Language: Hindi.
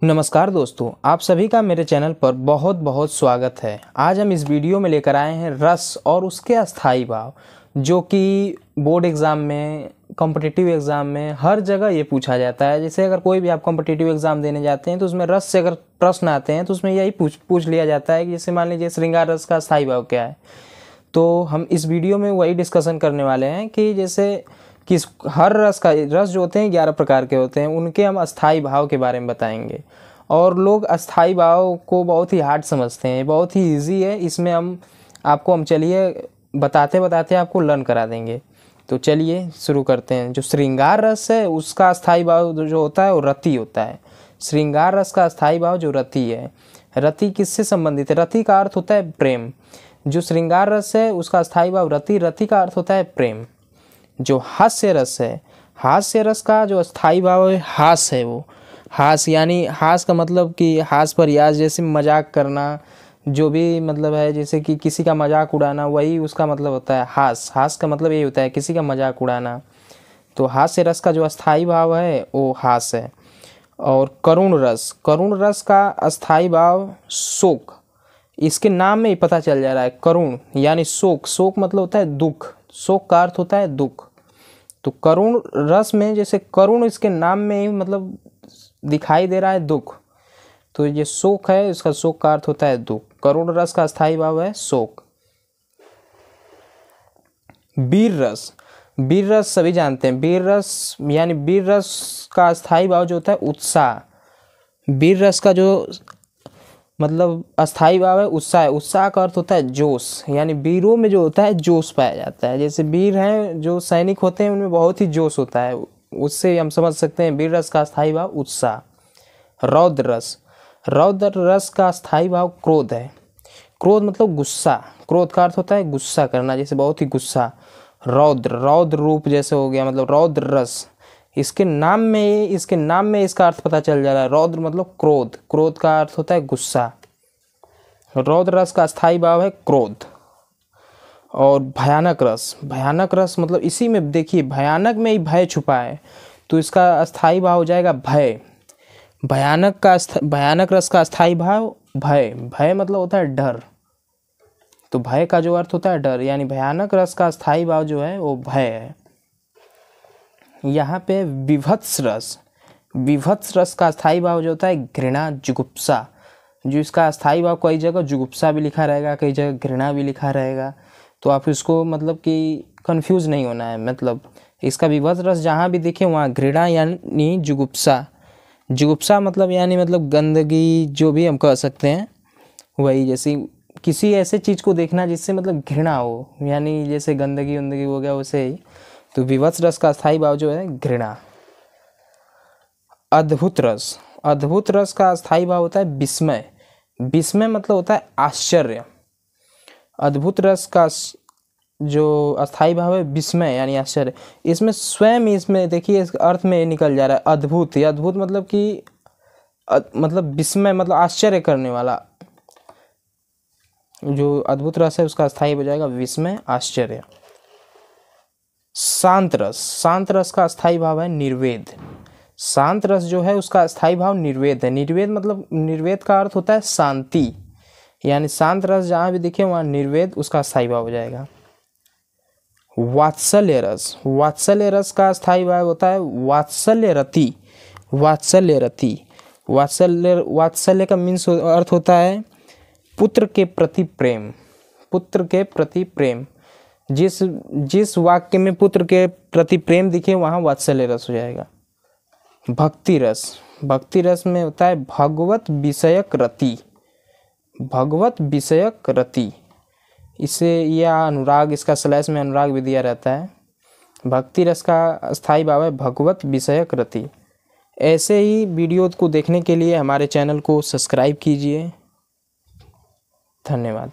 नमस्कार दोस्तों, आप सभी का मेरे चैनल पर बहुत बहुत स्वागत है। आज हम इस वीडियो में लेकर आए हैं रस और उसके अस्थाई भाव, जो कि बोर्ड एग्ज़ाम में, कॉम्पिटिटिव एग्ज़ाम में हर जगह ये पूछा जाता है। जैसे अगर कोई भी आप कॉम्पिटिटिव एग्ज़ाम देने जाते हैं तो उसमें रस से अगर प्रश्न आते हैं तो उसमें यही पूछ लिया जाता है कि जैसे मान लीजिए श्रृंगार रस का अस्थाई भाव क्या है। तो हम इस वीडियो में वही डिस्कशन करने वाले हैं कि जैसे किस हर रस जो होते हैं 11 प्रकार के होते हैं, उनके हम अस्थाई भाव के बारे में बताएंगे। और लोग अस्थाई भाव को बहुत ही हार्ड समझते हैं, बहुत ही इजी है। इसमें हम चलिए बताते बताते आपको लर्न करा देंगे। तो चलिए शुरू करते हैं। जो श्रृंगार रस है उसका अस्थाई भाव जो होता है वो रति होता है। श्रृंगार रस का अस्थाई भाव जो रति है, रति किससे संबंधित है? रति का अर्थ होता है प्रेम। जो श्रृंगार रस है उसका अस्थाई भाव रति, रति का अर्थ होता है प्रेम। जो हास्य रस है, हास्य रस का जो अस्थाई भाव है हास है। वो हास यानी हास का मतलब कि हास पर यास, जैसे मजाक करना, जो भी मतलब है, जैसे कि किसी का मजाक उड़ाना, वही उसका मतलब होता है हास। हास का मतलब यही होता है किसी का मजाक उड़ाना। तो हास्य रस का जो अस्थाई भाव है वो हास है। और करुण रस, करुण रस का अस्थाई भाव शोक। इसके नाम में ही पता चल जा रहा है, करुण यानी शोक। शोक मतलब होता है दुख, शोक का अर्थ होता है दुख। तो करुण रस में जैसे करुण, इसके नाम में ही मतलब दिखाई दे रहा है दुख। तो ये शोक है, इसका शोक का अर्थ होता है दुख। करुण रस का अस्थाई भाव है शोक। वीर रस, वीर रस सभी जानते हैं। वीर रस यानी वीर रस का अस्थाई भाव जो होता है उत्साह। वीर रस का जो मतलब अस्थाई भाव है उत्साह। उत्साह का अर्थ होता है जोश, यानी वीरों में जो होता है जोश पाया जाता है। जैसे वीर हैं, जो सैनिक होते हैं, उनमें बहुत ही जोश होता है। उससे हम समझ सकते हैं वीर रस का अस्थाई भाव उत्साह। रौद्र रस, रौद्र रस का अस्थाई भाव क्रोध है। क्रोध मतलब गुस्सा, क्रोध का अर्थ होता है गुस्सा करना, जैसे बहुत ही गुस्सा। रौद्र, रौद्र रूप जैसे हो गया, मतलब रौद्र रस। इसके नाम में इसका अर्थ पता चल जा रहा है। रौद्र मतलब क्रोध, क्रोध का अर्थ होता है गुस्सा। रौद्र रस का अस्थाई भाव है क्रोध। और भयानक रस, भयानक रस मतलब इसी में देखिए भयानक में ही भय छुपा है, तो इसका अस्थाई भाव हो जाएगा भय। भयानक रस का अस्थाई भाव भय। भय मतलब होता है डर, तो भय का जो अर्थ होता है डर, यानी भयानक रस का अस्थाई भाव जो है वो भय है। यहाँ पे विभत्स रस, विभत्स रस का अस्थाई भाव जो होता है घृणा जुगुप्सा। जो इसका अस्थाई भाव कई जगह जुगुप्सा भी लिखा रहेगा, कई जगह घृणा भी लिखा रहेगा। तो आप इसको मतलब कि कंफ्यूज नहीं होना है। मतलब इसका विभत्स रस जहाँ भी दिखे वहाँ घृणा यानी जुगुप्सा। जुगुप्सा मतलब यानी मतलब गंदगी, जो भी हम कह सकते हैं वही। जैसे किसी ऐसे चीज़ को देखना जिससे मतलब घृणा हो, यानी जैसे गंदगी उंदगी हो गया वैसे ही। तो विभत्स रस का अस्थाई भाव जो है घृणा। अद्भुत रस, अद्भुत रस का अस्थाई भाव होता है विस्मय। विस्मय मतलब होता है आश्चर्य। अद्भुत रस का जो अस्थाई भाव है विस्मय यानी आश्चर्य। इसमें स्वयं, इसमें देखिए इस अर्थ में निकल जा रहा है अद्भुत। ये अद्भुत मतलब कि मतलब विस्मय मतलब आश्चर्य करने वाला। जो अद्भुत रस है उसका अस्थाई हो जाएगा विस्मय, आश्चर्य। शांत रस, शांत रस का अस्थाई भाव है निर्वेद। शांत रस जो है उसका अस्थाई भाव निर्वेद है। निर्वेद मतलब, निर्वेद का अर्थ होता है शांति, यानी शांत रस जहाँ भी दिखे वहाँ निर्वेद उसका अस्थाई भाव हो जाएगा। वात्सल्य रस, वात्सल्य रस का अस्थाई भाव होता है वात्सल्य रति। वात्सल्य रति, वात्सल्य का मीन्स अर्थ होता है पुत्र के प्रति प्रेम। पुत्र के प्रति प्रेम, जिस वाक्य में पुत्र के प्रति प्रेम दिखे वहाँ वात्सल्य रस हो जाएगा। भक्ति रस, भक्ति रस में होता है भगवत विषयक रति। भगवत विषयक रति, इसे या अनुराग, इसका स्लैश में अनुराग भी दिया रहता है। भक्ति रस का अस्थाई भाव है भगवत विषयक रति। ऐसे ही वीडियो को देखने के लिए हमारे चैनल को सब्सक्राइब कीजिए। धन्यवाद।